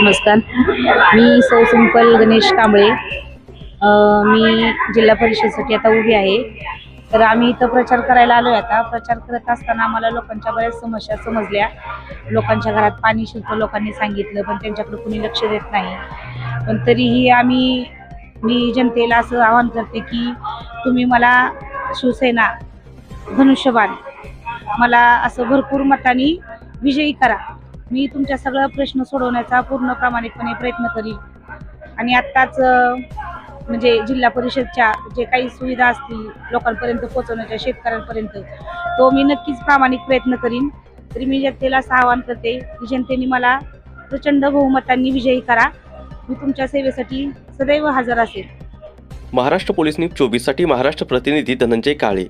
नमस्कार. मी सौ सिंपल गणेश कांबळे. मी जिल्हा परिषदेसाठी आता उभी आहे. तर आम्ही इथं प्रचार करायला आलो आहे. आता प्रचार करत असताना आम्हाला लोकांच्या बऱ्याच समस्या समजल्या. लोकांच्या घरात पाणी शिरतं लोकांनी सांगितलं, पण त्यांच्याकडे कुणी लक्ष देत नाही. पण तरीही मी जनतेला असं आवाहन करते की तुम्ही मला शिवसेना धनुष्यबाण मला असं भरपूर मतांनी विजयी करा. मी तुमच्या सगळं प्रश्न सोडवण्याचा पूर्ण प्रामाणिकपणे प्रयत्न करीन. आणि आत्ताच म्हणजे जिल्हा परिषदच्या जे काही सुविधा असतील लोकांपर्यंत पोहोचवण्याच्या शेतकऱ्यांपर्यंत, तो मी नक्कीच प्रामाणिक प्रयत्न करीन. तरी मी जनतेला असं आवाहन करते की जनतेने मला प्रचंड बहुमतांनी विजयी करा. मी तुमच्या सेवेसाठी सदैव हजर असेल. महाराष्ट्र पोलीस न्यूज 24 साठी महाराष्ट्र प्रतिनिधी धनंजय काळे.